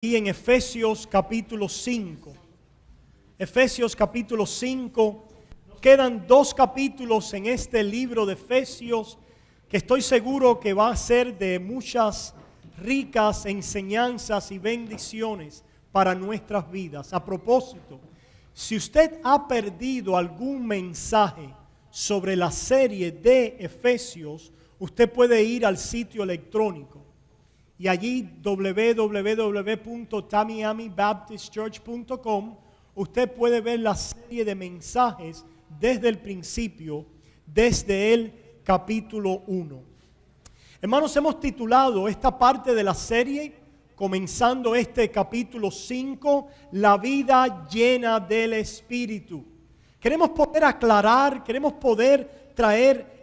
Y en Efesios capítulo 5. Efesios capítulo 5. Quedan 2 capítulos en este libro de Efesios que estoy seguro que va a ser de muchas ricas enseñanzas y bendiciones para nuestras vidas. A propósito, si usted ha perdido algún mensaje sobre la serie de Efesios, usted puede ir al sitio electrónico. Y allí www.tamiamibaptistchurch.com usted puede ver la serie de mensajes desde el principio, desde el capítulo 1. Hermanos, hemos titulado esta parte de la serie, comenzando este capítulo 5, La vida llena del Espíritu. Queremos poder aclarar, queremos poder traer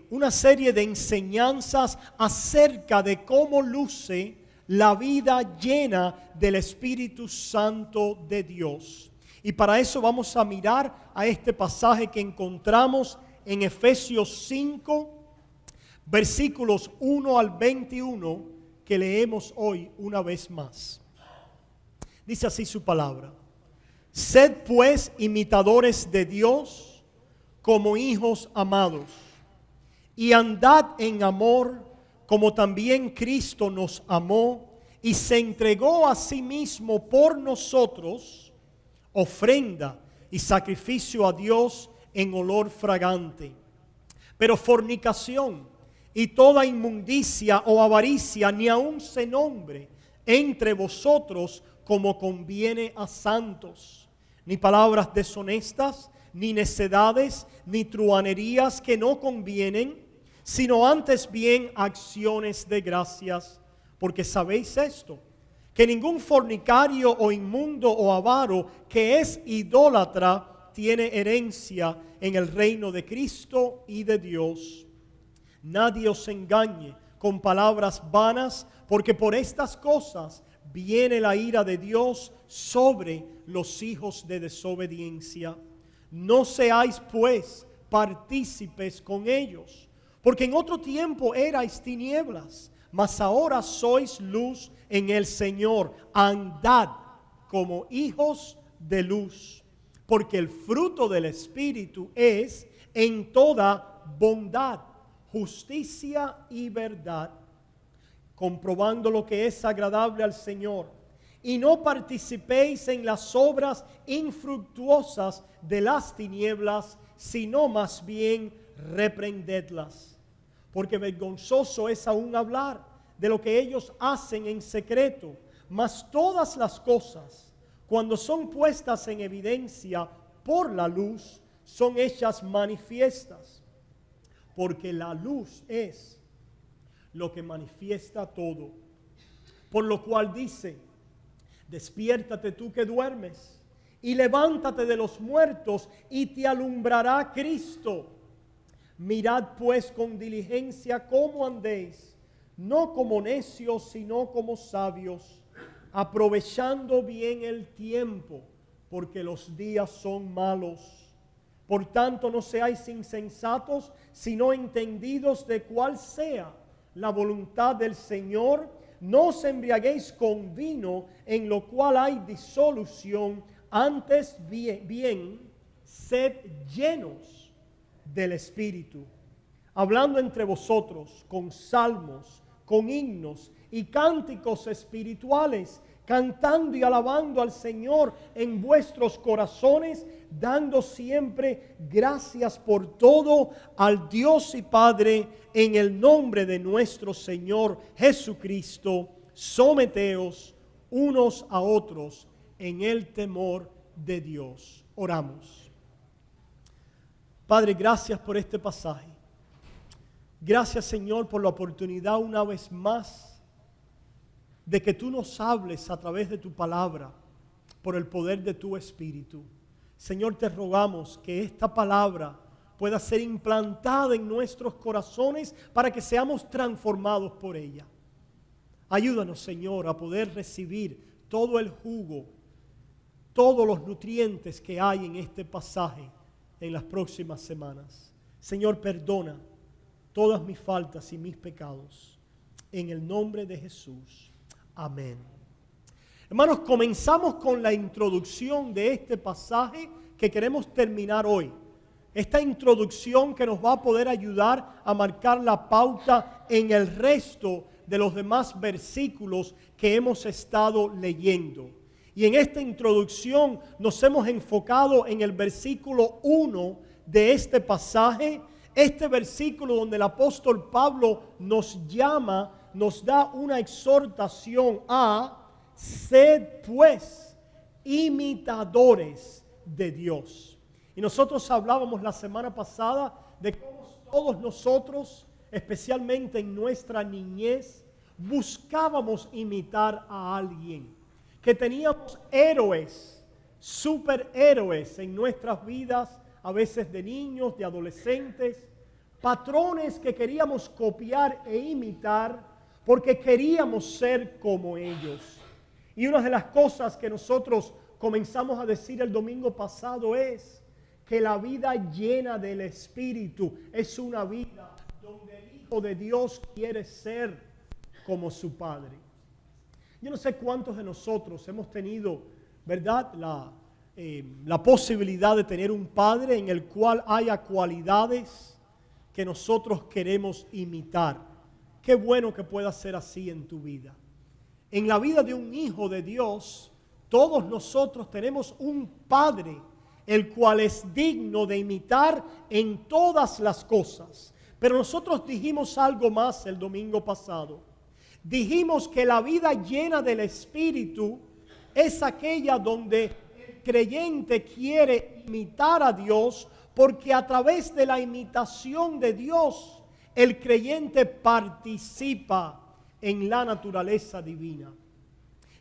una serie de enseñanzas acerca de cómo luce la vida llena del Espíritu Santo de Dios. Y para eso vamos a mirar a este pasaje que encontramos en Efesios 5, versículos 1 al 21, que leemos hoy una vez más. Dice así su palabra: Sed pues imitadores de Dios como hijos amados, y andad en amor, como también Cristo nos amó y se entregó a sí mismo por nosotros, ofrenda y sacrificio a Dios en olor fragante. Pero fornicación y toda inmundicia o avaricia ni aun se nombre entre vosotros como conviene a santos, ni palabras deshonestas, ni necedades, ni truhanerías que no convienen, sino antes bien acciones de gracias, porque sabéis esto, que ningún fornicario o inmundo o avaro que es idólatra tiene herencia en el reino de Cristo y de Dios. Nadie os engañe con palabras vanas, porque por estas cosas viene la ira de Dios sobre los hijos de desobediencia. No seáis pues partícipes con ellos, porque en otro tiempo erais tinieblas, mas ahora sois luz en el Señor. Andad como hijos de luz, porque el fruto del Espíritu es en toda bondad, justicia y verdad, comprobando lo que es agradable al Señor. Y no participéis en las obras infructuosas de las tinieblas, sino más bien reprendedlas. Porque vergonzoso es aún hablar de lo que ellos hacen en secreto. Mas todas las cosas, cuando son puestas en evidencia por la luz, son hechas manifiestas. Porque la luz es lo que manifiesta todo. Por lo cual dice: despiértate tú que duermes, y levántate de los muertos, y te alumbrará Cristo. Mirad pues con diligencia cómo andéis, no como necios, sino como sabios, aprovechando bien el tiempo, porque los días son malos. Por tanto, no seáis insensatos, sino entendidos de cuál sea la voluntad del Señor. No os embriaguéis con vino, en lo cual hay disolución, antes bien sed llenos del Espíritu, hablando entre vosotros con salmos, con himnos y cánticos espirituales, cantando y alabando al Señor en vuestros corazones, dando siempre gracias por todo al Dios y Padre, en el nombre de nuestro Señor Jesucristo. Someteos unos a otros en el temor de Dios. Oramos. Padre, gracias por este pasaje. Gracias, Señor, por la oportunidad una vez más de que tú nos hables a través de tu palabra, por el poder de tu Espíritu. Señor, te rogamos que esta palabra pueda ser implantada en nuestros corazones para que seamos transformados por ella. Ayúdanos, Señor, a poder recibir todo el jugo, todos los nutrientes que hay en este pasaje en las próximas semanas. Señor, perdona todas mis faltas y mis pecados. En el nombre de Jesús. Amén. Hermanos, comenzamos con la introducción de este pasaje que queremos terminar hoy. Esta introducción que nos va a poder ayudar a marcar la pauta en el resto de los demás versículos que hemos estado leyendo. Y en esta introducción nos hemos enfocado en el versículo 1 de este pasaje, este versículo donde el apóstol Pablo nos llama, nos da una exhortación a: sed pues imitadores de Dios. Y nosotros hablábamos la semana pasada de cómo todos nosotros, especialmente en nuestra niñez, buscábamos imitar a alguien, que teníamos héroes, superhéroes en nuestras vidas, a veces de niños, de adolescentes, patrones que queríamos copiar e imitar porque queríamos ser como ellos. Y una de las cosas que nosotros comenzamos a decir el domingo pasado es que la vida llena del Espíritu es una vida donde el Hijo de Dios quiere ser como su Padre. Yo no sé cuántos de nosotros hemos tenido, ¿verdad?, la posibilidad de tener un padre en el cual haya cualidades que nosotros queremos imitar. Qué bueno que pueda ser así en tu vida. En la vida de un hijo de Dios, todos nosotros tenemos un padre, el cual es digno de imitar en todas las cosas. Pero nosotros dijimos algo más el domingo pasado. Dijimos que la vida llena del Espíritu es aquella donde el creyente quiere imitar a Dios, porque a través de la imitación de Dios, el creyente participa en la naturaleza divina.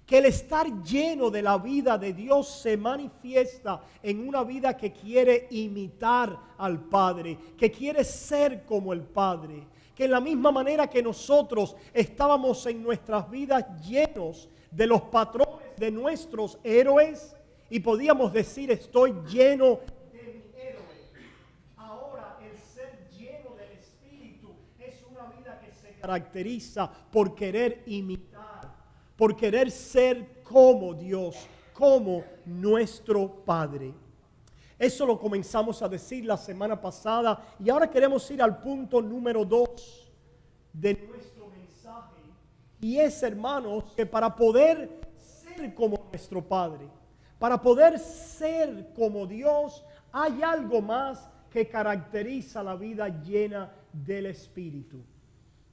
Que el estar lleno de la vida de Dios se manifiesta en una vida que quiere imitar al Padre, que quiere ser como el Padre. Que en la misma manera que nosotros estábamos en nuestras vidas llenos de los patrones de nuestros héroes y podíamos decir: estoy lleno de mi héroe. Ahora el ser lleno del Espíritu es una vida que se caracteriza por querer imitar, por querer ser como Dios, como nuestro Padre. Eso lo comenzamos a decir la semana pasada y ahora queremos ir al punto número 2 de nuestro mensaje. Y es, hermanos, que para poder ser como nuestro Padre, para poder ser como Dios, hay algo más que caracteriza la vida llena del Espíritu.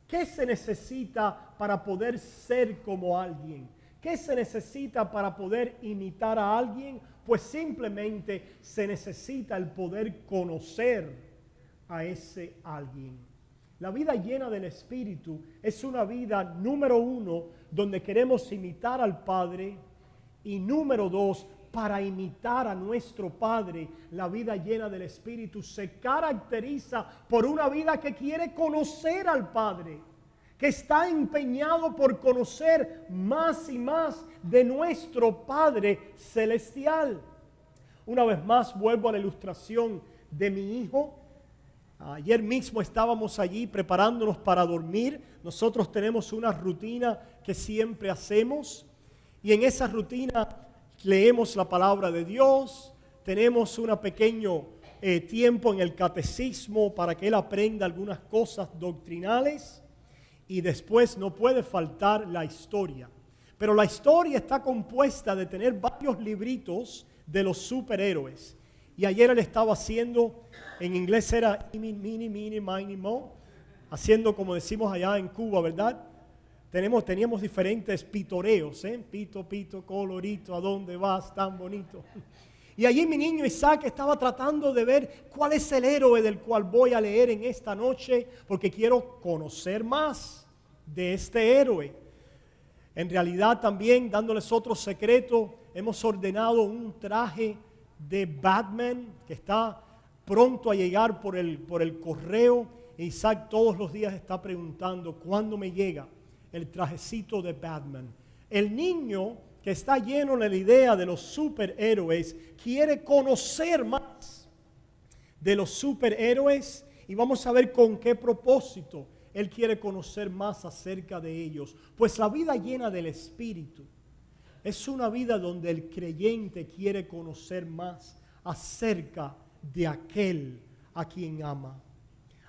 ¿Qué se necesita para poder ser como alguien? ¿Qué se necesita para poder imitar a alguien? Pues simplemente se necesita el poder conocer a ese alguien. La vida llena del Espíritu es una vida, número 1, donde queremos imitar al Padre, y número 2, para imitar a nuestro Padre, la vida llena del Espíritu se caracteriza por una vida que quiere conocer al Padre, que está empeñado por conocer más y más de nuestro Padre Celestial. Una vez más vuelvo a la ilustración de mi hijo. Ayer mismo estábamos allí preparándonos para dormir. Nosotros tenemos una rutina que siempre hacemos y en esa rutina leemos la palabra de Dios, tenemos un pequeño tiempo en el catecismo para que él aprenda algunas cosas doctrinales. Y después no puede faltar la historia. Pero la historia está compuesta de tener varios libritos de los superhéroes. Y ayer él estaba haciendo, en inglés era mini, mo, haciendo como decimos allá en Cuba, ¿verdad? Teníamos diferentes pitoreos, pito, colorito, ¿a dónde vas? Tan bonito. Y allí mi niño Isaac estaba tratando de ver cuál es el héroe del cual voy a leer en esta noche, porque quiero conocer más de este héroe. En realidad también, dándoles otro secreto, hemos ordenado un traje de Batman que está pronto a llegar por el correo. Isaac todos los días está preguntando cuándo me llega el trajecito de Batman. El niño que está lleno de la idea de los superhéroes quiere conocer más de los superhéroes y vamos a ver con qué propósito él quiere conocer más acerca de ellos. Pues la vida llena del Espíritu es una vida donde el creyente quiere conocer más acerca de aquel a quien ama,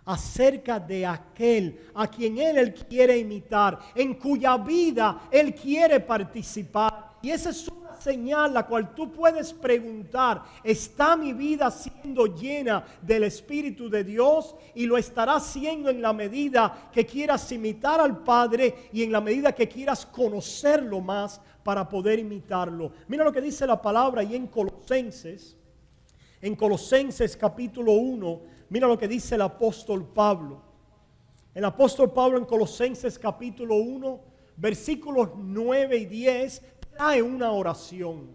acerca de aquel a quien él quiere imitar, en cuya vida él quiere participar. Y esa es una señal la cual tú puedes preguntar: ¿está mi vida siendo llena del Espíritu de Dios? Y lo estará siendo en la medida que quieras imitar al Padre y en la medida que quieras conocerlo más para poder imitarlo. Mira lo que dice la palabra ahí en Colosenses capítulo 1, mira lo que dice el apóstol Pablo. El apóstol Pablo en Colosenses capítulo 1, versículos 9 y 10, trae una oración.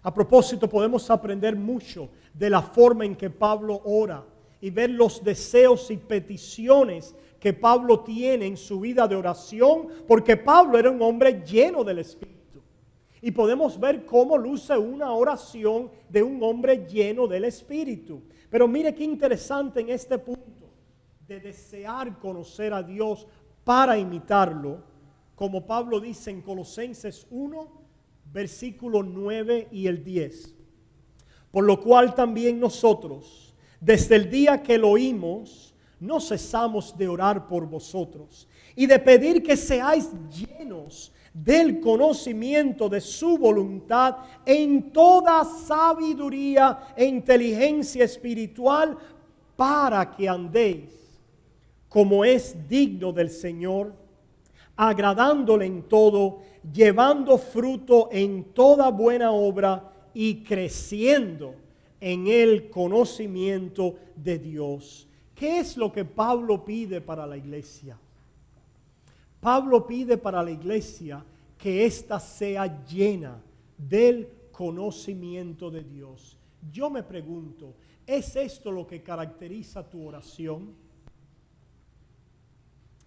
A propósito, podemos aprender mucho de la forma en que Pablo ora y ver los deseos y peticiones que Pablo tiene en su vida de oración, porque Pablo era un hombre lleno del Espíritu. Y podemos ver cómo luce una oración de un hombre lleno del Espíritu. Pero mire qué interesante en este punto de desear conocer a Dios para imitarlo, como Pablo dice en Colosenses 1, versículo 9 y el 10. Por lo cual también nosotros, desde el día que lo oímos, no cesamos de orar por vosotros y de pedir que seáis llenos del conocimiento de su voluntad en toda sabiduría e inteligencia espiritual, para que andéis como es digno del Señor, agradándole en todo, llevando fruto en toda buena obra y creciendo en el conocimiento de Dios. ¿Qué es lo que Pablo pide para la iglesia? Pablo pide para la iglesia que ésta sea llena del conocimiento de Dios. Yo me pregunto, ¿es esto lo que caracteriza tu oración?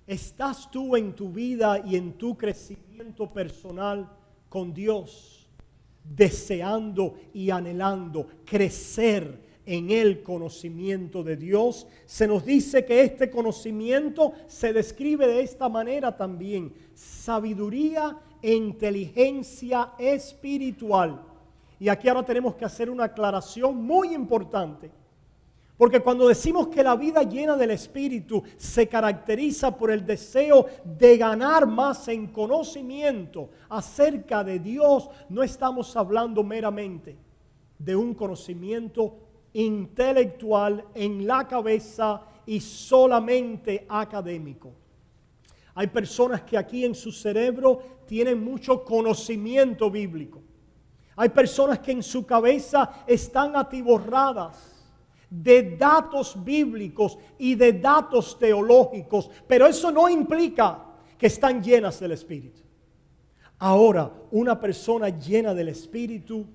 ¿Estás tú en tu vida y en tu crecimiento personal con Dios, deseando y anhelando crecer en el conocimiento de Dios? Se nos dice que este conocimiento se describe de esta manera también: sabiduría e inteligencia espiritual. Y aquí ahora tenemos que hacer una aclaración muy importante. Porque cuando decimos que la vida llena del Espíritu se caracteriza por el deseo de ganar más en conocimiento acerca de Dios, no estamos hablando meramente de un conocimiento intelectual en la cabeza y solamente académico. Hay personas que aquí en su cerebro tienen mucho conocimiento bíblico. Hay personas que en su cabeza están atiborradas de datos bíblicos y de datos teológicos, pero eso no implica que están llenas del Espíritu. Ahora, una persona llena del Espíritu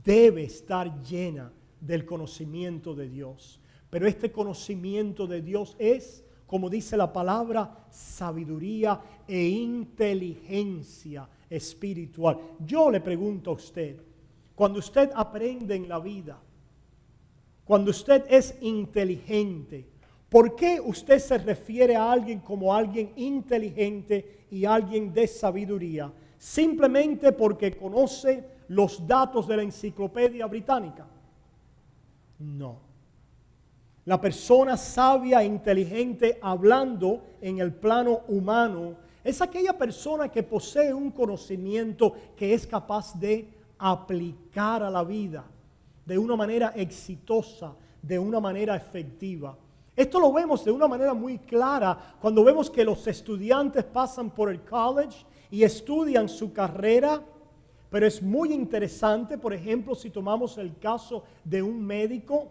debe estar llena del conocimiento de Dios, pero este conocimiento de Dios es, como dice la palabra, sabiduría e inteligencia espiritual. Yo le pregunto a usted, cuando usted aprende en la vida, cuando usted es inteligente, ¿por qué usted se refiere a alguien como alguien inteligente y alguien de sabiduría? ¿Simplemente porque conoce los datos de la enciclopedia británica? No. La persona sabia e inteligente, hablando en el plano humano, es aquella persona que posee un conocimiento que es capaz de aplicar a la vida de una manera exitosa, de una manera efectiva. Esto lo vemos de una manera muy clara cuando vemos que los estudiantes pasan por el college y estudian su carrera, pero es muy interesante, por ejemplo, si tomamos el caso de un médico,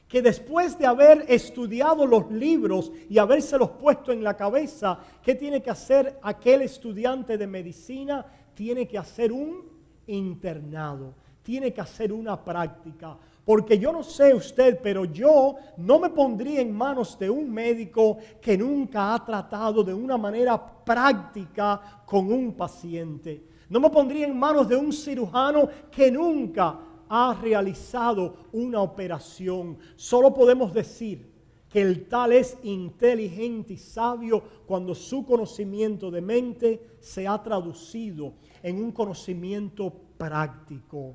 que después de haber estudiado los libros y habérselos puesto en la cabeza, ¿qué tiene que hacer aquel estudiante de medicina? Tiene que hacer un internado. Tiene que hacer una práctica, porque yo no sé usted, pero yo no me pondría en manos de un médico que nunca ha tratado de una manera práctica con un paciente. No me pondría en manos de un cirujano que nunca ha realizado una operación. Solo podemos decir que el tal es inteligente y sabio cuando su conocimiento de mente se ha traducido en un conocimiento práctico.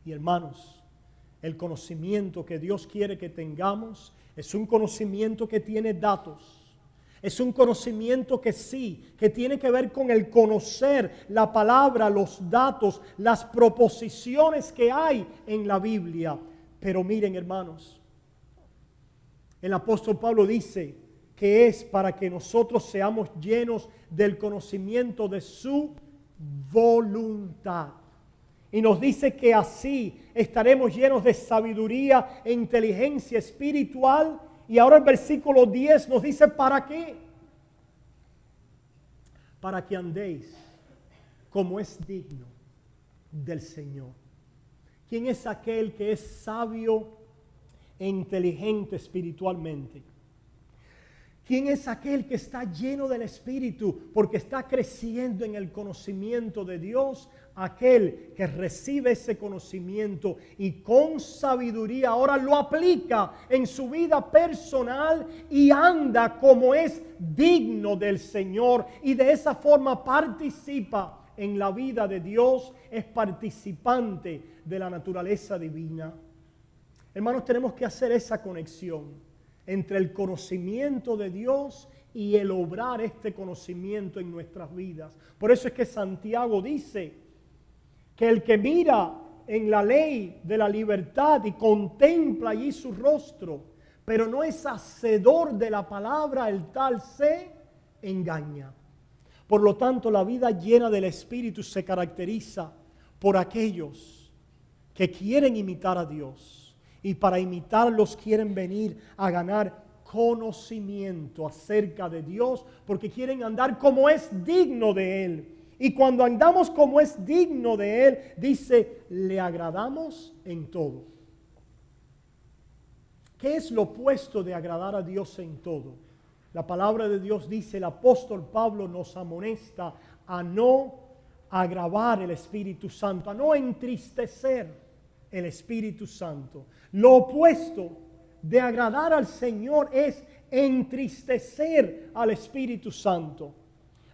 Y hermanos, el conocimiento que Dios quiere que tengamos es un conocimiento que tiene datos. Es un conocimiento que sí, que tiene que ver con el conocer la palabra, los datos, las proposiciones que hay en la Biblia. Pero miren, hermanos, el apóstol Pablo dice que es para que nosotros seamos llenos del conocimiento de su voluntad. Y nos dice que así estaremos llenos de sabiduría e inteligencia espiritual. Y ahora el versículo 10 nos dice, ¿para qué? Para que andéis como es digno del Señor. ¿Quién es aquel que es sabio e inteligente espiritualmente? ¿Quién es aquel que está lleno del Espíritu porque está creciendo en el conocimiento de Dios? Aquel que recibe ese conocimiento y con sabiduría ahora lo aplica en su vida personal y anda como es digno del Señor y de esa forma participa en la vida de Dios, es participante de la naturaleza divina. Hermanos, tenemos que hacer esa conexión entre el conocimiento de Dios y el obrar este conocimiento en nuestras vidas. Por eso es que Santiago dice que el que mira en la ley de la libertad y contempla allí su rostro, pero no es hacedor de la palabra, el tal se engaña. Por lo tanto, la vida llena del Espíritu se caracteriza por aquellos que quieren imitar a Dios y para imitarlos quieren venir a ganar conocimiento acerca de Dios porque quieren andar como es digno de Él. Y cuando andamos como es digno de Él, dice, le agradamos en todo. ¿Qué es lo opuesto de agradar a Dios en todo? La palabra de Dios dice, el apóstol Pablo nos amonesta a no agravar el Espíritu Santo, a no entristecer el Espíritu Santo. Lo opuesto de agradar al Señor es entristecer al Espíritu Santo.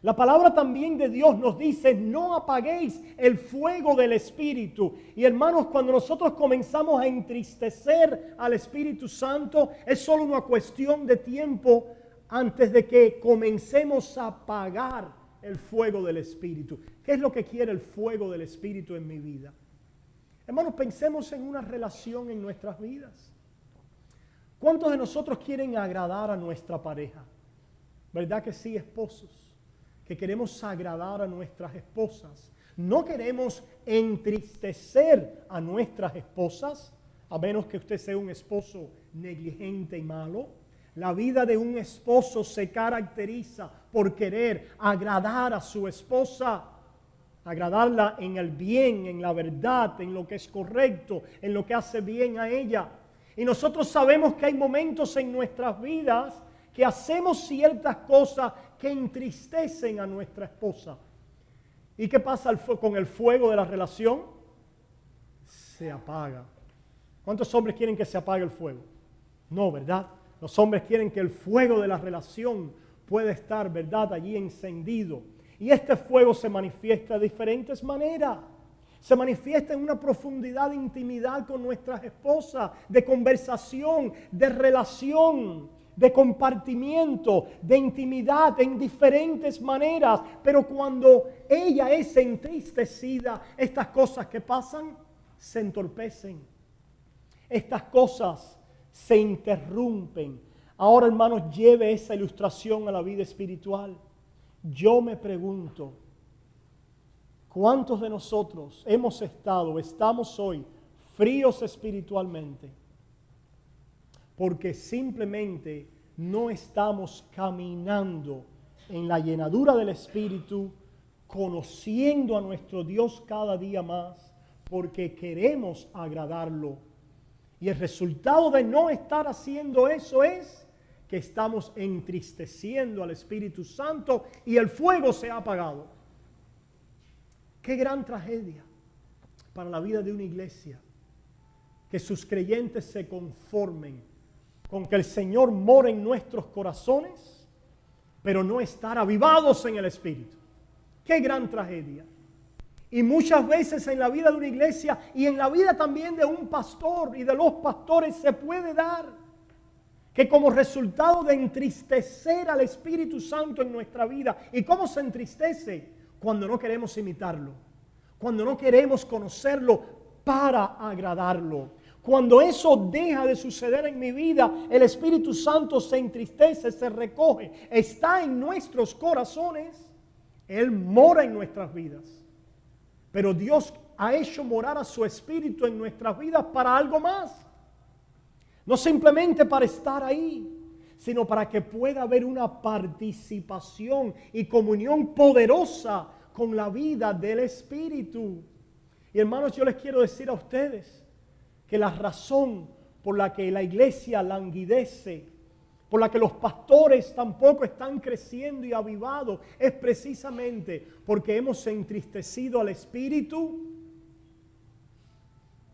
La palabra también de Dios nos dice, no apaguéis el fuego del Espíritu. Y hermanos, cuando nosotros comenzamos a entristecer al Espíritu Santo, es solo una cuestión de tiempo antes de que comencemos a apagar el fuego del Espíritu. ¿Qué es lo que quiere el fuego del Espíritu en mi vida? Hermanos, pensemos en una relación en nuestras vidas. ¿Cuántos de nosotros quieren agradar a nuestra pareja? ¿Verdad que sí, esposos? Que queremos agradar a nuestras esposas. No queremos entristecer a nuestras esposas, a menos que usted sea un esposo negligente y malo. La vida de un esposo se caracteriza por querer agradar a su esposa, agradarla en el bien, en la verdad, en lo que es correcto, en lo que hace bien a ella. Y nosotros sabemos que hay momentos en nuestras vidas que hacemos ciertas cosas que entristecen a nuestra esposa. ¿Y qué pasa con el fuego de la relación? Se apaga. ¿Cuántos hombres quieren que se apague el fuego? No, ¿verdad? Los hombres quieren que el fuego de la relación pueda estar, ¿verdad?, allí encendido. Y este fuego se manifiesta de diferentes maneras. Se manifiesta en una profundidad de intimidad con nuestras esposas, de conversación, de relación, de compartimiento, de intimidad en diferentes maneras. Pero cuando ella es entristecida, estas cosas que pasan se entorpecen. Estas cosas se interrumpen. Ahora, hermanos, lleve esa ilustración a la vida espiritual. Yo me pregunto, ¿cuántos de nosotros estamos hoy fríos espiritualmente? Porque simplemente no estamos caminando en la llenadura del Espíritu, conociendo a nuestro Dios cada día más, porque queremos agradarlo. Y el resultado de no estar haciendo eso es que estamos entristeciendo al Espíritu Santo y el fuego se ha apagado. Qué gran tragedia para la vida de una iglesia que sus creyentes se conformen con que el Señor mora en nuestros corazones, pero no estar avivados en el Espíritu. ¡Qué gran tragedia! Y muchas veces en la vida de una iglesia y en la vida también de un pastor y de los pastores se puede dar que como resultado de entristecer al Espíritu Santo en nuestra vida. ¿Y cómo se entristece? Cuando no queremos imitarlo, cuando no queremos conocerlo para agradarlo. Cuando eso deja de suceder en mi vida, el Espíritu Santo se entristece, se recoge, está en nuestros corazones, Él mora en nuestras vidas. Pero Dios ha hecho morar a su Espíritu en nuestras vidas para algo más. No simplemente para estar ahí, sino para que pueda haber una participación y comunión poderosa con la vida del Espíritu. Y hermanos, yo les quiero decir a ustedes que la razón por la que la iglesia languidece, por la que los pastores tampoco están creciendo y avivados, es precisamente porque hemos entristecido al Espíritu.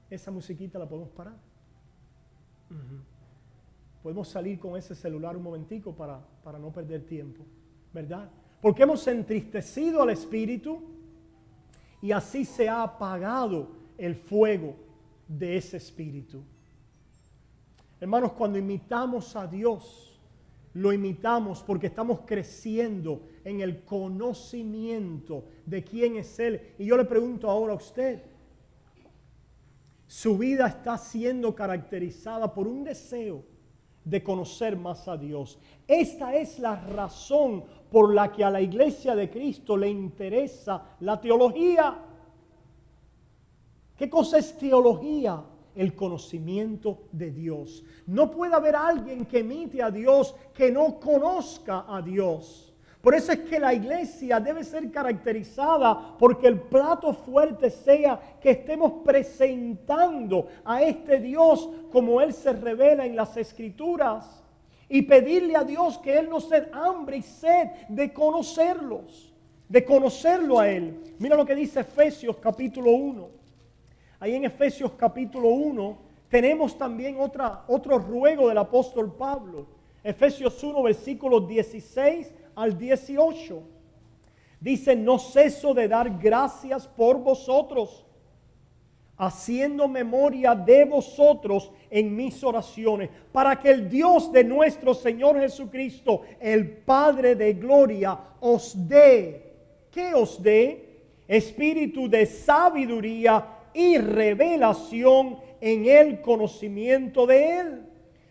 Esa musiquita la podemos parar. Podemos salir con ese celular un momentico para no perder tiempo, ¿verdad? Porque hemos entristecido al Espíritu y así se ha apagado el fuego de ese Espíritu. Hermanos, cuando imitamos a Dios, lo imitamos porque estamos creciendo en el conocimiento de quién es Él. Y yo le pregunto ahora a usted, ¿su vida está siendo caracterizada por un deseo de conocer más a Dios? Esta es la razón por la que a la iglesia de Cristo le interesa la teología. ¿Qué cosa es teología? El conocimiento de Dios. No puede haber alguien que imite a Dios que no conozca a Dios. Por eso es que la iglesia debe ser caracterizada porque el plato fuerte sea que estemos presentando a este Dios como Él se revela en las Escrituras y pedirle a Dios que Él nos dé hambre y sed de conocerlos, de conocerlo a Él. Mira lo que dice Efesios capítulo 1. Ahí en Efesios capítulo 1 tenemos también otro ruego del apóstol Pablo. Efesios 1 versículos 16 al 18. Dice, no ceso de dar gracias por vosotros, haciendo memoria de vosotros en mis oraciones, para que el Dios de nuestro Señor Jesucristo, el Padre de gloria, os dé, ¿qué os dé? Espíritu de sabiduría y revelación en el conocimiento de Él,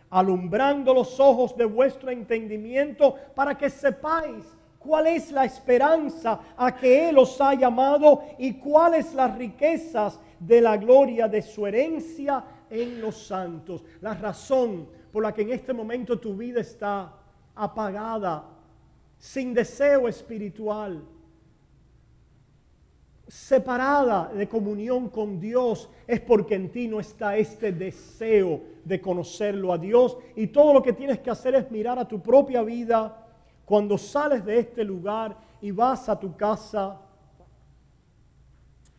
alumbrando los ojos de vuestro entendimiento para que sepáis cuál es la esperanza a que Él os ha llamado y cuáles las riquezas de la gloria de su herencia en los santos. La razón por la que en este momento tu vida está apagada, sin deseo espiritual, separada de comunión con Dios, es porque en ti no está este deseo de conocerlo a Dios. Y todo lo que tienes que hacer es mirar a tu propia vida cuando sales de este lugar y vas a tu casa.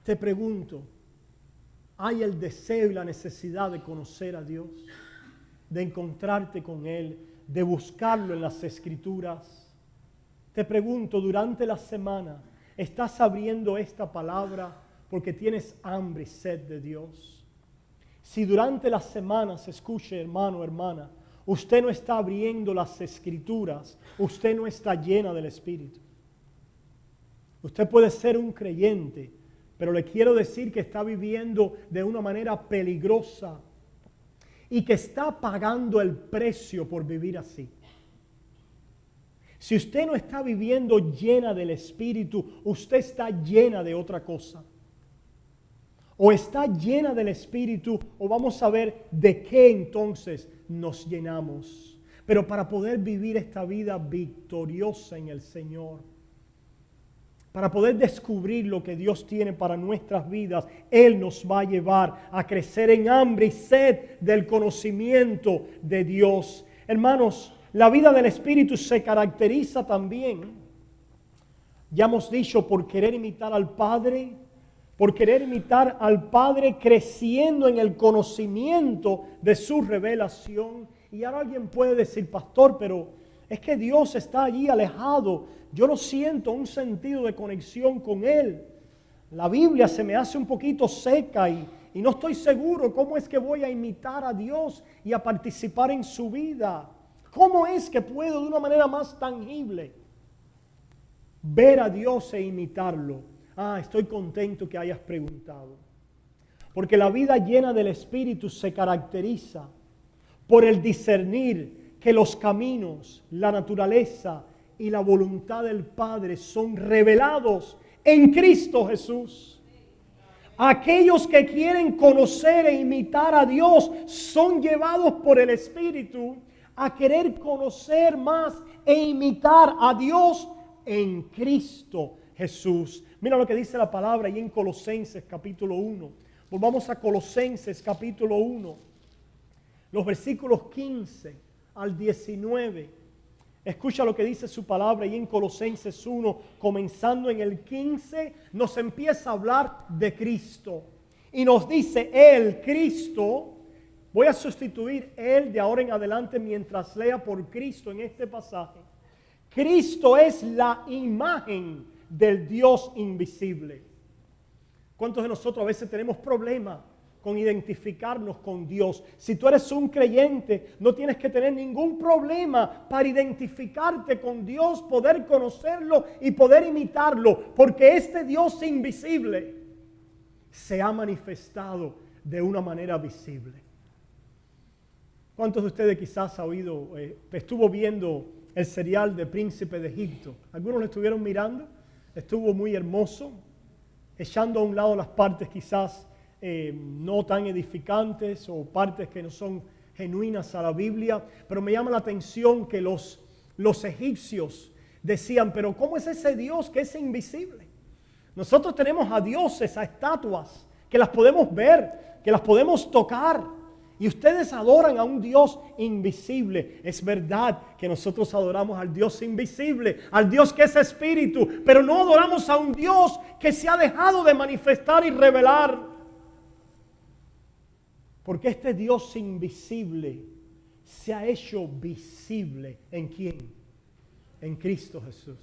Te pregunto, ¿hay el deseo y la necesidad de conocer a Dios, de encontrarte con Él, de buscarlo en las Escrituras? Te pregunto, durante la semana, ¿estás abriendo esta palabra porque tienes hambre y sed de Dios? Si durante las semanas, escuche hermano, hermana, usted no está abriendo las Escrituras, usted no está llena del Espíritu. Usted puede ser un creyente, pero le quiero decir que está viviendo de una manera peligrosa y que está pagando el precio por vivir así. Si usted no está viviendo llena del Espíritu, usted está llena de otra cosa. O está llena del Espíritu, o vamos a ver de qué entonces nos llenamos. Pero para poder vivir esta vida victoriosa en el Señor, para poder descubrir lo que Dios tiene para nuestras vidas, Él nos va a llevar a crecer en hambre y sed del conocimiento de Dios. Hermanos, la vida del Espíritu se caracteriza también, ya hemos dicho, por querer imitar al Padre, creciendo en el conocimiento de su revelación Y ahora alguien puede decir, pastor, pero es que Dios está allí alejado. Yo no siento un sentido de conexión con Él. La Biblia se me hace un poquito seca y no estoy seguro cómo es que voy a imitar a Dios y a participar en su vida. ¿Cómo es que puedo de una manera más tangible ver a Dios e imitarlo? Estoy contento que hayas preguntado. Porque la vida llena del Espíritu se caracteriza por el discernir que los caminos, la naturaleza y la voluntad del Padre son revelados en Cristo Jesús. Aquellos que quieren conocer e imitar a Dios son llevados por el Espíritu a querer conocer más e imitar a Dios en Cristo Jesús. Mira lo que dice la palabra ahí en Colosenses capítulo 1. Volvamos a Colosenses capítulo 1, los versículos 15 al 19. Escucha lo que dice su palabra y en Colosenses 1, comenzando en el 15, nos empieza a hablar de Cristo. Y nos dice Él, Cristo, voy a sustituir Él de ahora en adelante mientras lea por Cristo en este pasaje. Cristo es la imagen del Dios invisible. ¿Cuántos de nosotros a veces tenemos problemas con identificarnos con Dios? Si tú eres un creyente, no tienes que tener ningún problema para identificarte con Dios, poder conocerlo y poder imitarlo, porque este Dios invisible se ha manifestado de una manera visible. ¿Cuántos de ustedes quizás estuvo viendo el serial de Príncipe de Egipto? ¿Algunos lo estuvieron mirando? Estuvo muy hermoso, echando a un lado las partes quizás no tan edificantes o partes que no son genuinas a la Biblia, pero me llama la atención que los egipcios decían, pero ¿cómo es ese Dios que es invisible? Nosotros tenemos a dioses, a estatuas, que las podemos ver, que las podemos tocar, y ustedes adoran a un Dios invisible. Es verdad que nosotros adoramos al Dios invisible, al Dios que es espíritu, pero no adoramos a un Dios que se ha dejado de manifestar y revelar. Porque este Dios invisible se ha hecho visible. ¿En quién? En Cristo Jesús.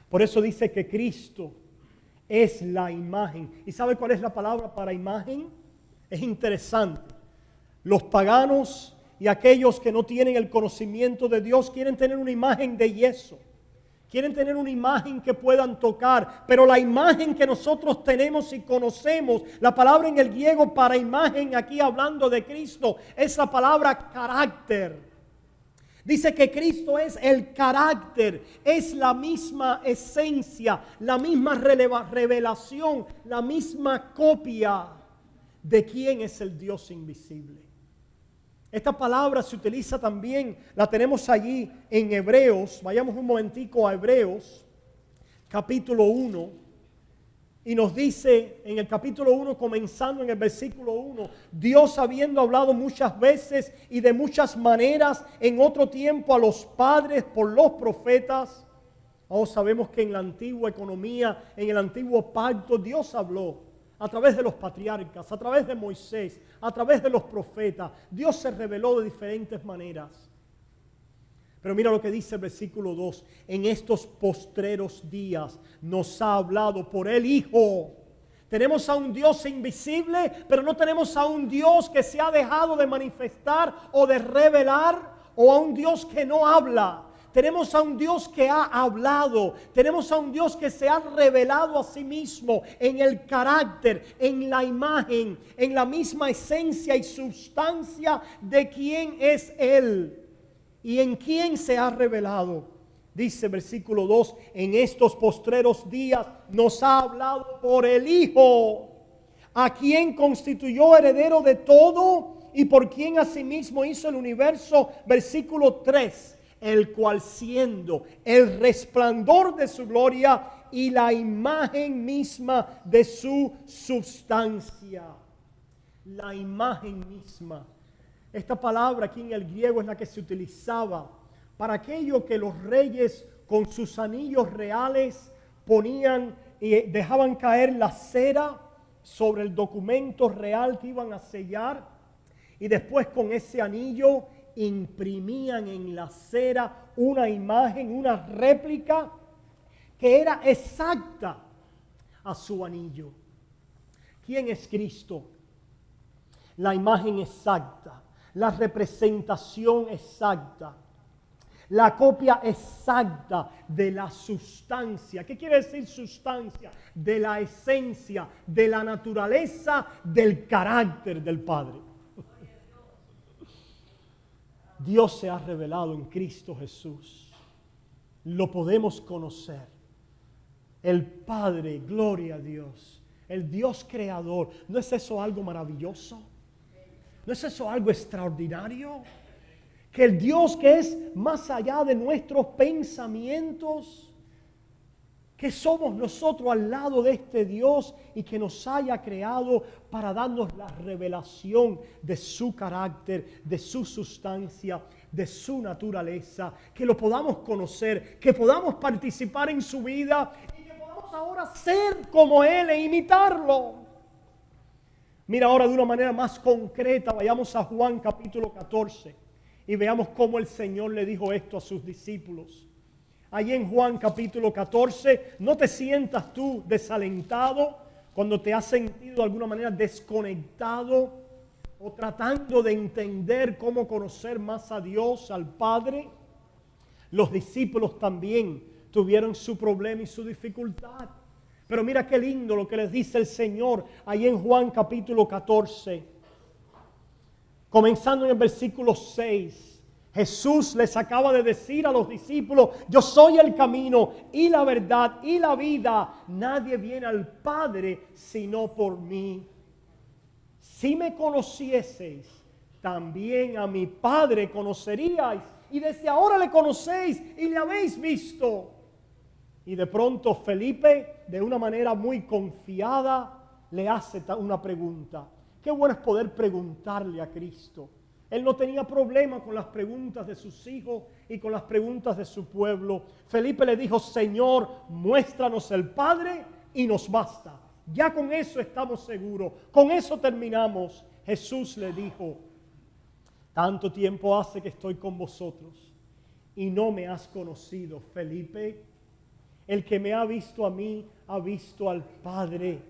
Por eso dice que Cristo es la imagen. ¿Y sabe cuál es la palabra para imagen? Es interesante. Los paganos y aquellos que no tienen el conocimiento de Dios quieren tener una imagen de yeso. Quieren tener una imagen que puedan tocar, pero la imagen que nosotros tenemos y conocemos, la palabra en el griego para imagen, aquí hablando de Cristo, es la palabra carácter. Dice que Cristo es el carácter, es la misma esencia, la misma revelación, la misma copia de quién es el Dios invisible. Esta palabra se utiliza también, la tenemos allí en Hebreos. Vayamos un momentico a Hebreos, capítulo 1. Y nos dice en el capítulo 1, comenzando en el versículo 1, Dios habiendo hablado muchas veces y de muchas maneras en otro tiempo a los padres por los profetas. Sabemos que en la antigua economía, en el antiguo pacto, Dios habló a través de los patriarcas, a través de Moisés, a través de los profetas. Dios se reveló de diferentes maneras. Pero mira lo que dice el versículo 2. En estos postreros días nos ha hablado por el Hijo. Tenemos a un Dios invisible, pero no tenemos a un Dios que se ha dejado de manifestar o de revelar, o a un Dios que no habla. Tenemos a un Dios que ha hablado. Tenemos a un Dios que se ha revelado a sí mismo en el carácter, en la imagen, en la misma esencia y sustancia de quién es Él y en quién se ha revelado. Dice versículo 2, en estos postreros días nos ha hablado por el Hijo, a quien constituyó heredero de todo y por quien asimismo hizo el universo. Versículo 3. El cual siendo el resplandor de su gloria y la imagen misma de su substancia. La imagen misma. Esta palabra aquí en el griego es la que se utilizaba para aquello que los reyes con sus anillos reales ponían y dejaban caer la cera sobre el documento real que iban a sellar. Y después con ese anillo imprimían en la cera una imagen, una réplica que era exacta a su anillo. ¿Quién es Cristo? La imagen exacta, la representación exacta, la copia exacta de la sustancia. ¿Qué quiere decir sustancia? De la esencia, de la naturaleza, del carácter del Padre. Dios se ha revelado en Cristo Jesús. Lo podemos conocer. El Padre, gloria a Dios. El Dios creador. ¿No es eso algo maravilloso? ¿No es eso algo extraordinario? Que el Dios que es más allá de nuestros pensamientos, que somos nosotros al lado de este Dios y que nos haya creado para darnos la revelación de su carácter, de su sustancia, de su naturaleza, que lo podamos conocer, que podamos participar en su vida y que podamos ahora ser como Él e imitarlo. Mira ahora de una manera más concreta, vayamos a Juan capítulo 14 y veamos cómo el Señor le dijo esto a sus discípulos. Allí en Juan capítulo 14, no te sientas tú desalentado cuando te has sentido de alguna manera desconectado o tratando de entender cómo conocer más a Dios, al Padre. Los discípulos también tuvieron su problema y su dificultad. Pero mira qué lindo lo que les dice el Señor ahí en Juan capítulo 14. Comenzando en el versículo 6. Jesús les acaba de decir a los discípulos, yo soy el camino y la verdad y la vida. Nadie viene al Padre sino por mí. Si me conocieseis, también a mi Padre conoceríais. Y desde ahora le conocéis y le habéis visto. Y de pronto Felipe, de una manera muy confiada, le hace una pregunta. Qué bueno es poder preguntarle a Cristo. Él no tenía problema con las preguntas de sus hijos y con las preguntas de su pueblo. Felipe le dijo, Señor, muéstranos el Padre y nos basta. Ya con eso estamos seguros. Con eso terminamos. Jesús le dijo, tanto tiempo hace que estoy con vosotros y no me has conocido, Felipe. El que me ha visto a mí, ha visto al Padre.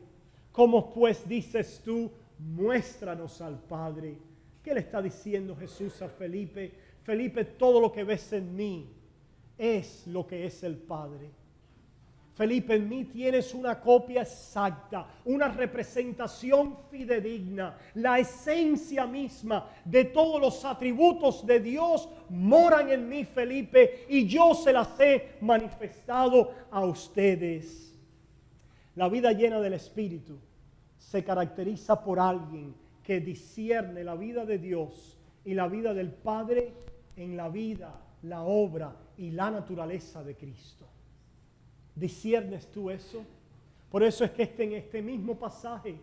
¿Cómo pues dices tú, muéstranos al Padre? ¿Qué le está diciendo Jesús a Felipe? Felipe, todo lo que ves en mí es lo que es el Padre. Felipe, en mí tienes una copia exacta, una representación fidedigna. La esencia misma de todos los atributos de Dios moran en mí, Felipe, y yo se las he manifestado a ustedes. La vida llena del Espíritu se caracteriza por alguien que discierne la vida de Dios y la vida del Padre en la vida, la obra y la naturaleza de Cristo. ¿Disciernes tú eso? Por eso es que en este mismo pasaje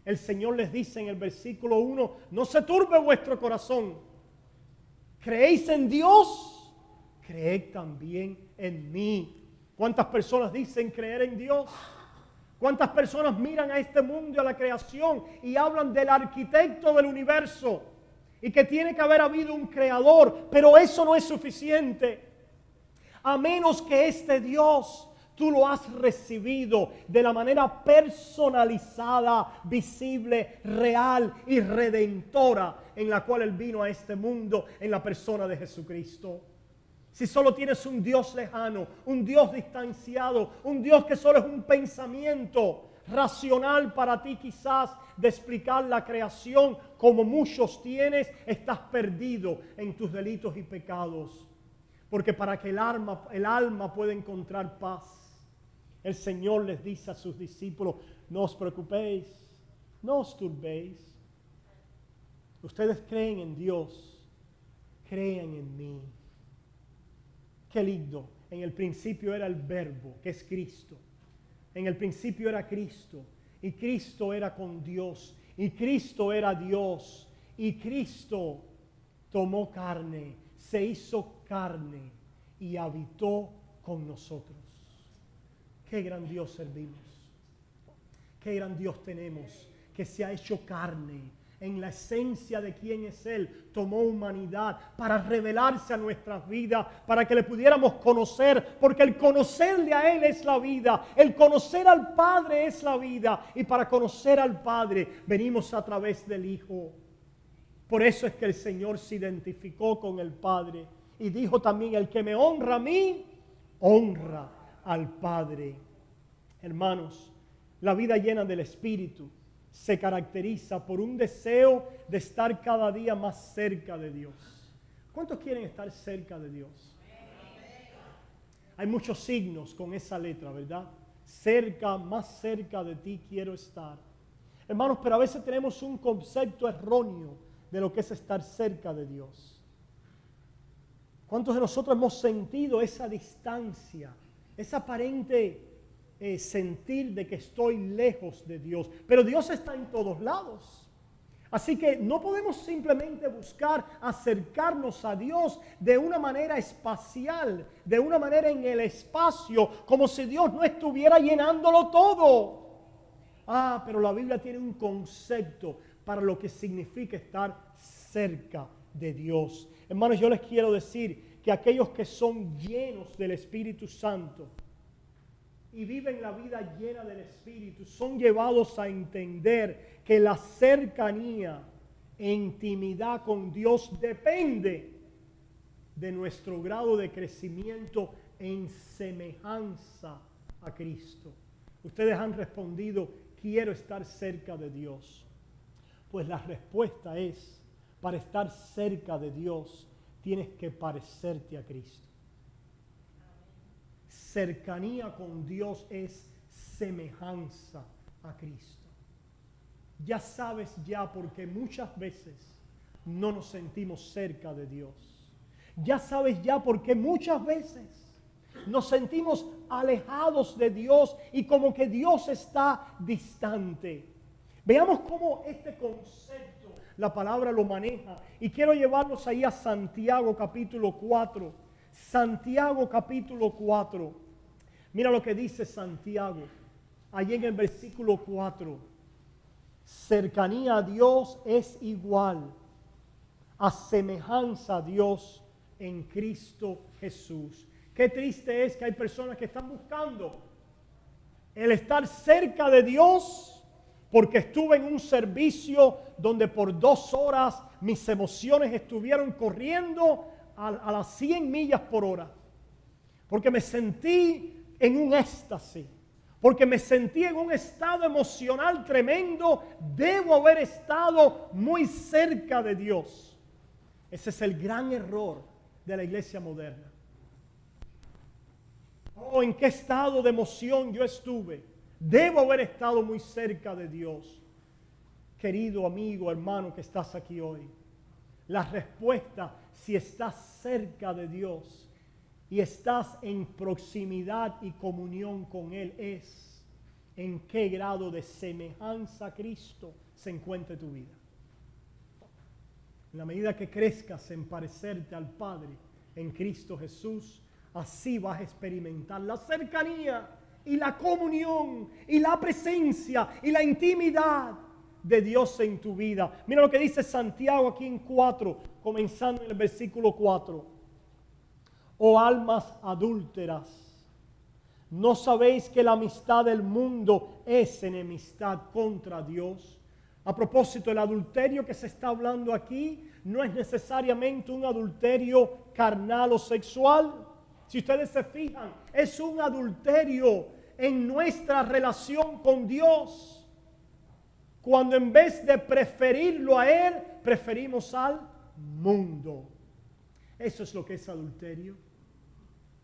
el Señor les dice en el versículo 1, no se turbe vuestro corazón. ¿Creéis en Dios? Creed también en mí. ¿Cuántas personas dicen creer en Dios? ¿Cuántas personas miran a este mundo y a la creación y hablan del arquitecto del universo y que tiene que haber habido un creador? Pero eso no es suficiente. A menos que este Dios tú lo has recibido de la manera personalizada, visible, real y redentora en la cual Él vino a este mundo en la persona de Jesucristo. Si solo tienes un Dios lejano, un Dios distanciado, un Dios que solo es un pensamiento racional para ti quizás de explicar la creación como muchos tienes, estás perdido en tus delitos y pecados. Porque para que el alma pueda encontrar paz, el Señor les dice a sus discípulos, no os preocupéis, no os turbéis. Ustedes creen en Dios, crean en mí. Qué lindo. En el principio era el Verbo, que es Cristo. En el principio era Cristo. Y Cristo era con Dios. Y Cristo era Dios. Y Cristo tomó carne, se hizo carne y habitó con nosotros. Qué gran Dios servimos. Qué gran Dios tenemos, que se ha hecho carne en la esencia de quién es Él, tomó humanidad para revelarse a nuestras vidas, para que le pudiéramos conocer, porque el conocerle a Él es la vida, el conocer al Padre es la vida, y para conocer al Padre venimos a través del Hijo. Por eso es que el Señor se identificó con el Padre y dijo también: el que me honra a mí, honra al Padre. Hermanos, la vida llena del Espíritu se caracteriza por un deseo de estar cada día más cerca de Dios. ¿Cuántos quieren estar cerca de Dios? Hay muchos signos con esa letra, ¿verdad? Cerca, más cerca de ti quiero estar. Hermanos, pero a veces tenemos un concepto erróneo de lo que es estar cerca de Dios. ¿Cuántos de nosotros hemos sentido esa distancia, esa aparente sentir de que estoy lejos de Dios? Pero Dios está en todos lados. Así que no podemos simplemente buscar acercarnos a Dios de una manera espacial, de una manera en el espacio, como si Dios no estuviera llenándolo todo. Pero la Biblia tiene un concepto para lo que significa estar cerca de Dios. Hermanos, yo les quiero decir que aquellos que son llenos del Espíritu Santo y viven la vida llena del Espíritu son llevados a entender que la cercanía e intimidad con Dios depende de nuestro grado de crecimiento en semejanza a Cristo. Ustedes han respondido: quiero estar cerca de Dios. Pues la respuesta es: para estar cerca de Dios tienes que parecerte a Cristo. Cercanía con Dios es semejanza a Cristo. Ya sabes porque muchas veces no nos sentimos cerca de Dios. Ya sabes porque muchas veces nos sentimos alejados de Dios y como que Dios está distante. Veamos cómo este concepto la palabra lo maneja. Y quiero llevarlos ahí a Santiago capítulo 4. Santiago capítulo 4. Mira lo que dice Santiago. Allí en el versículo 4. Cercanía a Dios es igual a semejanza a Dios en Cristo Jesús. Qué triste es que hay personas que están buscando el estar cerca de Dios, porque estuve en un servicio donde por 2 horas mis emociones estuvieron corriendo a las 100 millas por hora. Porque me sentí en un éxtasis. Porque me sentí en un estado emocional tremendo. Debo haber estado muy cerca de Dios. Ese es el gran error de la iglesia moderna. ¿En qué estado de emoción yo estuve? Debo haber estado muy cerca de Dios. Querido amigo, hermano que estás aquí hoy, la respuesta, si estás cerca de Dios y estás en proximidad y comunión con Él, es en qué grado de semejanza a Cristo se encuentra tu vida. En la medida que crezcas en parecerte al Padre en Cristo Jesús, así vas a experimentar la cercanía y la comunión y la presencia y la intimidad de Dios en tu vida. Mira lo que dice Santiago aquí en 4, comenzando en el versículo 4. Oh almas adúlteras, ¿no sabéis que la amistad del mundo es enemistad contra Dios? A propósito, el adulterio que se está hablando aquí no es necesariamente un adulterio carnal o sexual. Si ustedes se fijan, es un adulterio en nuestra relación con Dios. Cuando en vez de preferirlo a Él, preferimos al mundo. Eso es lo que es adulterio.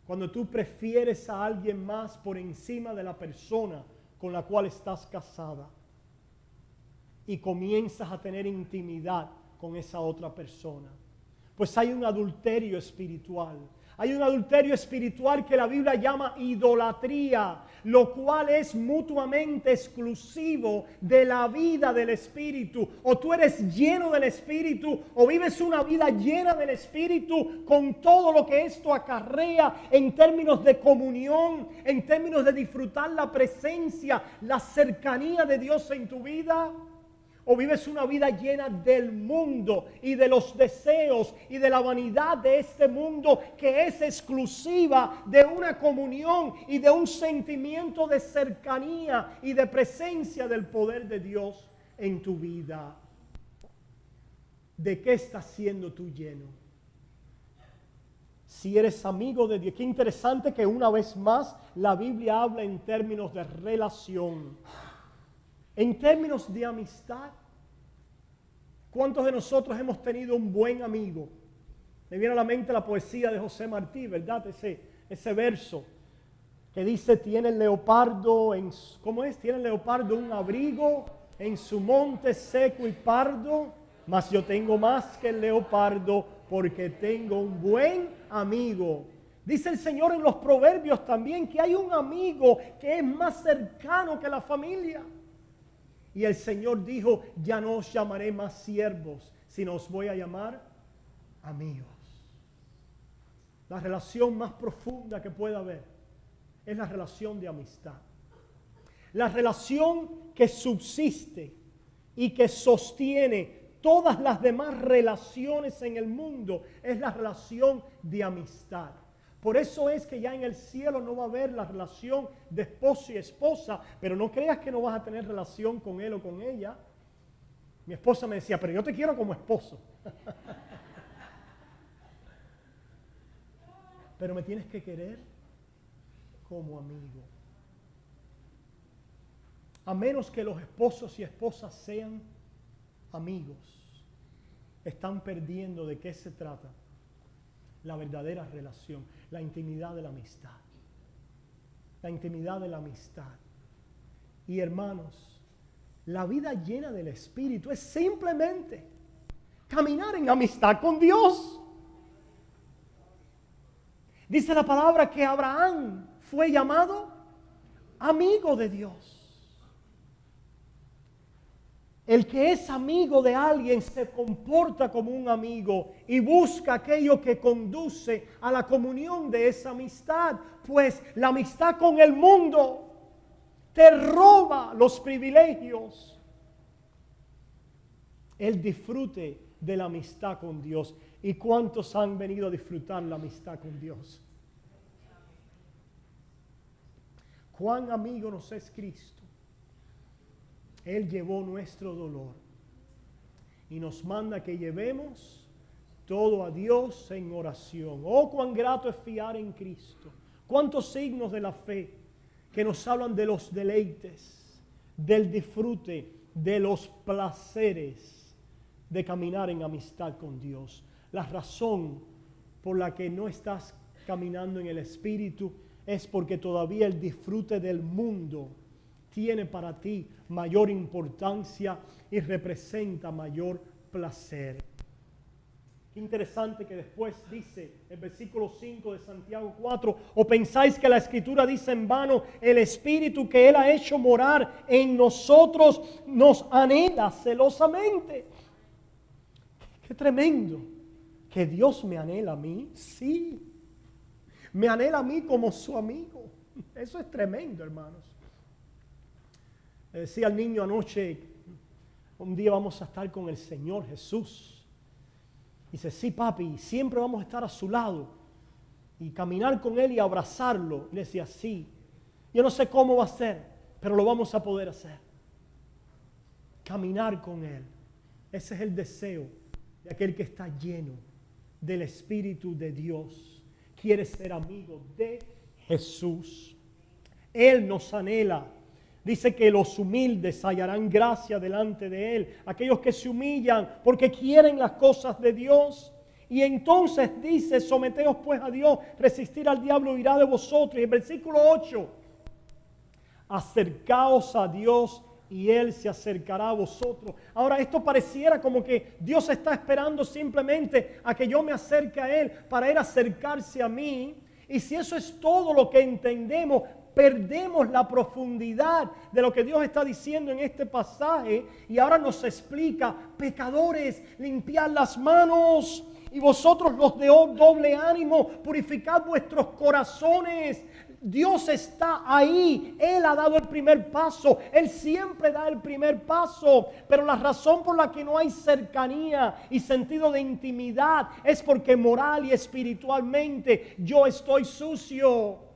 Cuando tú prefieres a alguien más por encima de la persona con la cual estás casada y comienzas a tener intimidad con esa otra persona, pues hay un adulterio espiritual. Hay un adulterio espiritual que la Biblia llama idolatría, lo cual es mutuamente exclusivo de la vida del Espíritu. O tú eres lleno del Espíritu o vives una vida llena del Espíritu con todo lo que esto acarrea en términos de comunión, en términos de disfrutar la presencia, la cercanía de Dios en tu vida. ¿O vives una vida llena del mundo y de los deseos y de la vanidad de este mundo que es exclusiva de una comunión y de un sentimiento de cercanía y de presencia del poder de Dios en tu vida? ¿De qué estás siendo tú lleno? Si eres amigo de Dios. Qué interesante que una vez más la Biblia habla en términos de relación, en términos de amistad. ¿Cuántos de nosotros hemos tenido un buen amigo? Me viene a la mente la poesía de José Martí, ¿verdad? Ese verso que dice: tiene el leopardo ¿cómo es? Tiene el leopardo un abrigo en su monte seco y pardo, mas yo tengo más que el leopardo porque tengo un buen amigo. Dice el Señor en los Proverbios también que hay un amigo que es más cercano que la familia. Y el Señor dijo: ya no os llamaré más siervos, sino os voy a llamar amigos. La relación más profunda que pueda haber es la relación de amistad. La relación que subsiste y que sostiene todas las demás relaciones en el mundo es la relación de amistad. Por eso es que ya en el cielo no va a haber la relación de esposo y esposa, pero no creas que no vas a tener relación con él o con ella. Mi esposa me decía: pero yo te quiero como esposo. Pero me tienes que querer como amigo. A menos que los esposos y esposas sean amigos, están perdiendo de qué se trata la verdadera relación, la intimidad de la amistad. La intimidad de la amistad. Y hermanos, la vida llena del Espíritu es simplemente caminar en amistad con Dios. Dice la palabra que Abraham fue llamado amigo de Dios. El que es amigo de alguien se comporta como un amigo y busca aquello que conduce a la comunión de esa amistad. Pues la amistad con el mundo te roba los privilegios. El disfrute de la amistad con Dios. ¿Y cuántos han venido a disfrutar la amistad con Dios? ¿Cuán amigo nos es Cristo? Él llevó nuestro dolor y nos manda que llevemos todo a Dios en oración. Oh, cuán grato es fiar en Cristo. Cuántos signos de la fe que nos hablan de los deleites, del disfrute, de los placeres de caminar en amistad con Dios. La razón por la que no estás caminando en el Espíritu es porque todavía el disfrute del mundo tiene para ti mayor importancia y representa mayor placer. Qué interesante que después dice el versículo 5 de Santiago 4: ¿o pensáis que la Escritura dice en vano? El Espíritu que Él ha hecho morar en nosotros nos anhela celosamente. Qué tremendo. ¿Que Dios me anhela a mí? Sí. Me anhela a mí como su amigo. Eso es tremendo, hermanos. Le decía al niño anoche: un día vamos a estar con el Señor Jesús. Dice: sí, papi, siempre vamos a estar a su lado y caminar con Él y abrazarlo. Le decía: sí, yo no sé cómo va a ser, pero lo vamos a poder hacer. Caminar con Él. Ese es el deseo de aquel que está lleno del Espíritu de Dios. Quiere ser amigo de Jesús. Él nos anhela. Dice que los humildes hallarán gracia delante de Él. Aquellos que se humillan porque quieren las cosas de Dios. Y entonces dice: someteos pues a Dios, resistir al diablo irá de vosotros. Y el versículo 8: acercaos a Dios y Él se acercará a vosotros. Ahora, esto pareciera como que Dios está esperando simplemente a que yo me acerque a Él para Él acercarse a mí. Y si eso es todo lo que entendemos, perdemos la profundidad de lo que Dios está diciendo en este pasaje. Y ahora nos explica: pecadores, limpiad las manos, y vosotros los de doble ánimo, purificad vuestros corazones. Dios está ahí. Él ha dado el primer paso. Él siempre da el primer paso. Pero la razón por la que no hay cercanía y sentido de intimidad es porque moral y espiritualmente yo estoy sucio.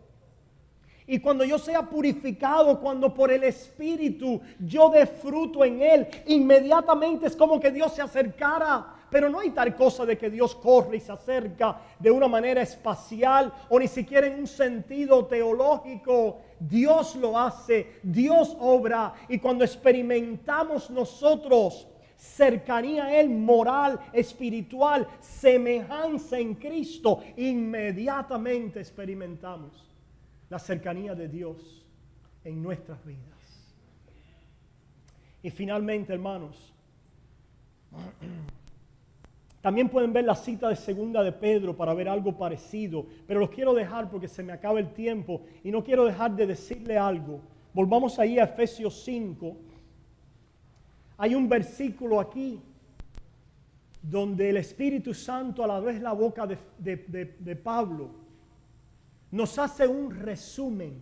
Y cuando yo sea purificado, cuando por el Espíritu yo dé fruto en Él, inmediatamente es como que Dios se acercara. Pero no hay tal cosa de que Dios corre y se acerca de una manera espacial o ni siquiera en un sentido teológico. Dios lo hace, Dios obra. Y cuando experimentamos nosotros cercanía a Él, moral, espiritual, semejanza en Cristo, inmediatamente experimentamos la cercanía de Dios en nuestras vidas. Y finalmente, hermanos, también pueden ver la cita de segunda de Pedro para ver algo parecido, pero los quiero dejar porque se me acaba el tiempo y no quiero dejar de decirle algo. Volvamos ahí a Efesios 5. Hay un versículo aquí donde el Espíritu Santo, a la vez la boca de Pablo, nos hace un resumen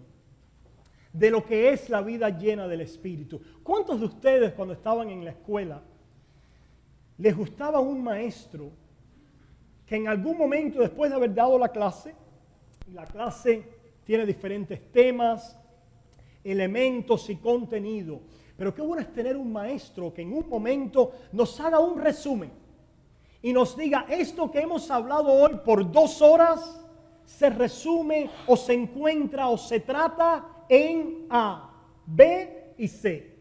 de lo que es la vida llena del Espíritu. ¿Cuántos de ustedes cuando estaban en la escuela les gustaba un maestro que en algún momento después de haber dado la clase, y la clase tiene diferentes temas, elementos y contenido, pero qué bueno es tener un maestro que en un momento nos haga un resumen y nos diga esto que hemos hablado hoy por 2 horas se resume o se encuentra o se trata en A, B y C.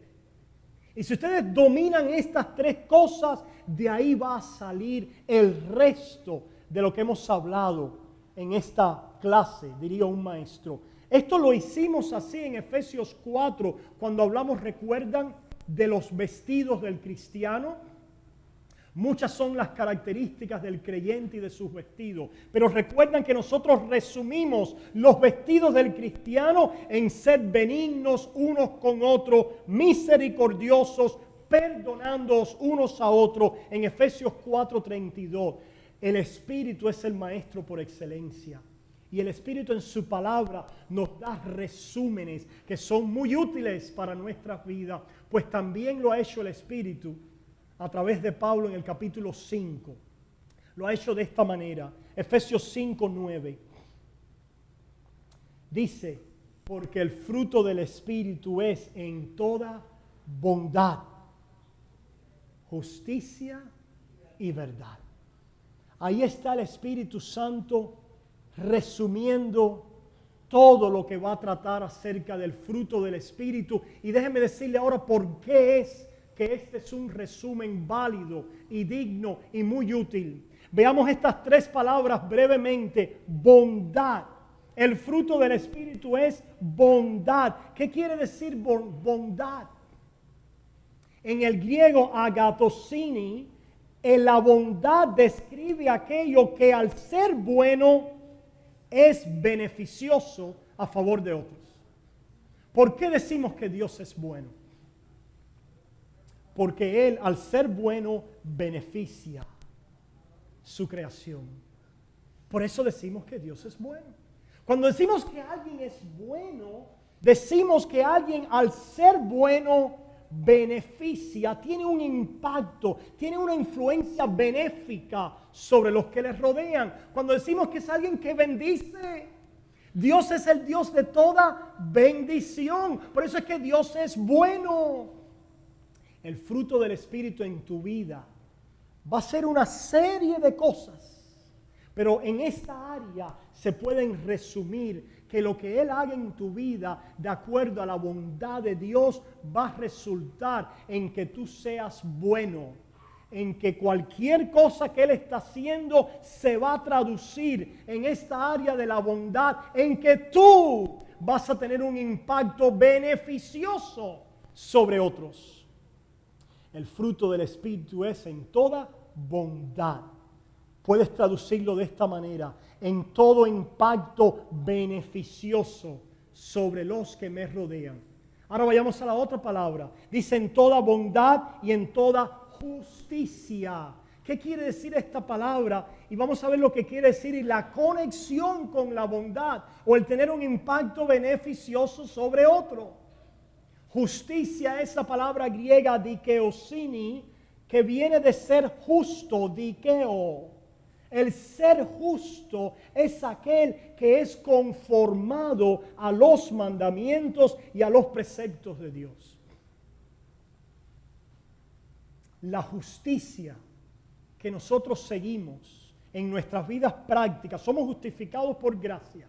Y si ustedes dominan estas 3 cosas, de ahí va a salir el resto de lo que hemos hablado en esta clase, diría un maestro. Esto lo hicimos así en Efesios 4, cuando hablamos, ¿recuerdan?, de los vestidos del cristiano. Muchas son las características del creyente y de sus vestidos. Pero recuerdan que nosotros resumimos los vestidos del cristiano en ser benignos unos con otros, misericordiosos, perdonándoos unos a otros. En Efesios 4:32, el Espíritu es el maestro por excelencia. Y el Espíritu en su palabra nos da resúmenes que son muy útiles para nuestras vidas. Pues también lo ha hecho el Espíritu a través de Pablo en el capítulo 5. Lo ha hecho de esta manera. Efesios 5:9. Dice, porque el fruto del Espíritu es en toda bondad, justicia y verdad. Ahí está el Espíritu Santo resumiendo todo lo que va a tratar acerca del fruto del Espíritu. Y déjenme decirle ahora por qué es que este es un resumen válido y digno y muy útil. Veamos estas 3 palabras brevemente. Bondad. El fruto del Espíritu es bondad. ¿Qué quiere decir bondad? En el griego agatosini, la bondad describe aquello que al ser bueno es beneficioso a favor de otros. ¿Por qué decimos que Dios es bueno? Porque Él, al ser bueno, beneficia su creación. Por eso decimos que Dios es bueno. Cuando decimos que alguien es bueno, decimos que alguien, al ser bueno, beneficia, tiene un impacto, tiene una influencia benéfica sobre los que les rodean. Cuando decimos que es alguien que bendice, Dios es el Dios de toda bendición. Por eso es que Dios es bueno. El fruto del Espíritu en tu vida va a ser una serie de cosas, pero en esta área se pueden resumir que lo que Él haga en tu vida, de acuerdo a la bondad de Dios, va a resultar en que tú seas bueno, en que cualquier cosa que Él está haciendo se va a traducir en esta área de la bondad, en que tú vas a tener un impacto beneficioso sobre otros. El fruto del Espíritu es en toda bondad. Puedes traducirlo de esta manera: en todo impacto beneficioso sobre los que me rodean. Ahora vayamos a la otra palabra. Dice en toda bondad y en toda justicia. ¿Qué quiere decir esta palabra? Y vamos a ver lo que quiere decir y la conexión con la bondad o el tener un impacto beneficioso sobre otro. Justicia es la palabra griega dikeosini, que viene de ser justo, dikeo. El ser justo es aquel que es conformado a los mandamientos y a los preceptos de Dios. La justicia que nosotros seguimos en nuestras vidas prácticas, somos justificados por gracia,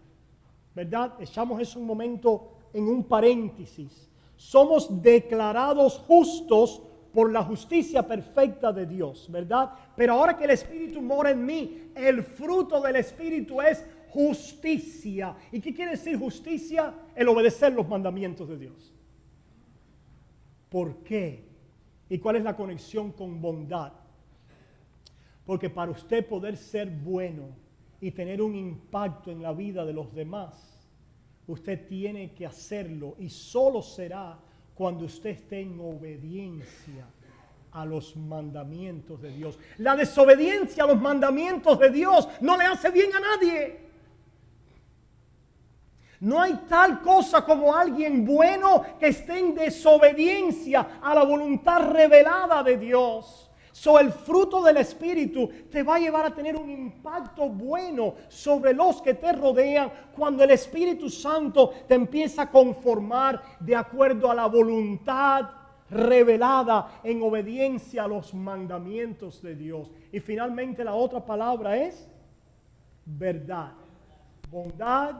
¿verdad? Echamos eso un momento en un paréntesis. Somos declarados justos por la justicia perfecta de Dios, ¿verdad? Pero ahora que el Espíritu mora en mí, el fruto del Espíritu es justicia. ¿Y qué quiere decir justicia? El obedecer los mandamientos de Dios. ¿Por qué? ¿Y cuál es la conexión con bondad? Porque para usted poder ser bueno y tener un impacto en la vida de los demás, usted tiene que hacerlo y solo será cuando usted esté en obediencia a los mandamientos de Dios. La desobediencia a los mandamientos de Dios no le hace bien a nadie. No hay tal cosa como alguien bueno que esté en desobediencia a la voluntad revelada de Dios. El fruto del Espíritu te va a llevar a tener un impacto bueno sobre los que te rodean cuando el Espíritu Santo te empieza a conformar de acuerdo a la voluntad revelada en obediencia a los mandamientos de Dios. Y finalmente la otra palabra es verdad. Bondad,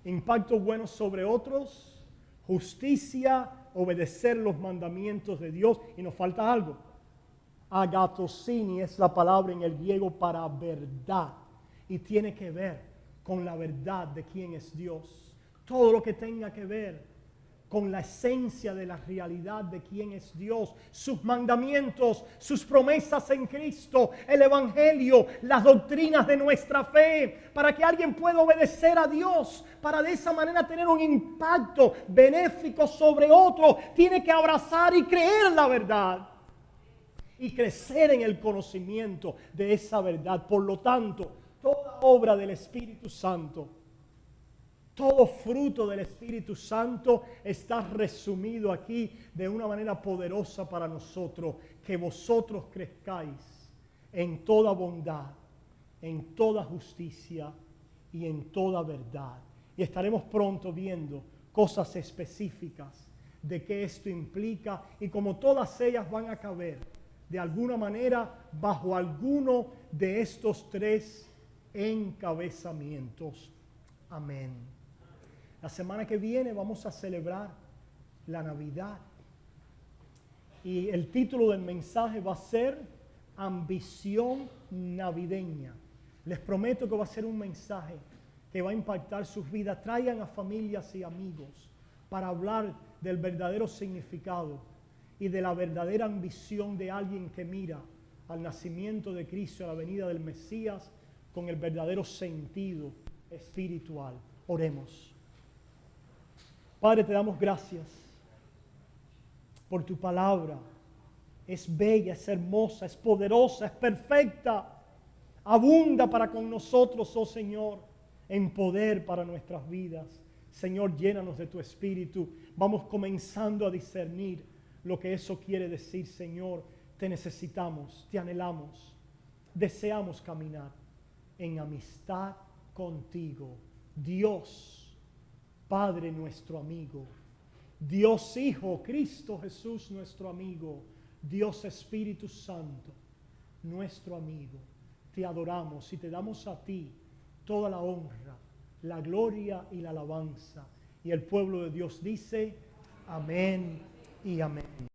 impacto bueno sobre otros, justicia, obedecer los mandamientos de Dios. Y nos falta algo. Agatosini es la palabra en el griego para verdad y tiene que ver con la verdad de quién es Dios. Todo lo que tenga que ver con la esencia de la realidad de quién es Dios, sus mandamientos, sus promesas en Cristo, el Evangelio, las doctrinas de nuestra fe, para que alguien pueda obedecer a Dios, para de esa manera tener un impacto benéfico sobre otro, tiene que abrazar y creer la verdad y crecer en el conocimiento de esa verdad. Por lo tanto, toda obra del Espíritu Santo, todo fruto del Espíritu Santo está resumido aquí de una manera poderosa para nosotros. Que vosotros crezcáis en toda bondad, en toda justicia y en toda verdad. Y estaremos pronto viendo cosas específicas de qué esto implica y como todas ellas van a caber de alguna manera bajo alguno de estos tres encabezamientos. Amén. La semana que viene vamos a celebrar la Navidad. Y el título del mensaje va a ser Ambición Navideña. Les prometo que va a ser un mensaje que va a impactar sus vidas. Traigan a familias y amigos para hablar del verdadero significado y de la verdadera ambición de alguien que mira al nacimiento de Cristo, a la venida del Mesías, con el verdadero sentido espiritual. Oremos. Padre, te damos gracias por tu palabra. Es bella, es hermosa, es poderosa, es perfecta. Abunda para con nosotros, oh Señor, en poder para nuestras vidas. Señor, llénanos de tu Espíritu. Vamos comenzando a discernir lo que eso quiere decir, Señor. Te necesitamos, te anhelamos, deseamos caminar en amistad contigo. Dios, Padre nuestro amigo, Dios Hijo, Cristo Jesús nuestro amigo, Dios Espíritu Santo, nuestro amigo. Te adoramos y te damos a ti toda la honra, la gloria y la alabanza. Y el pueblo de Dios dice, amén y amén.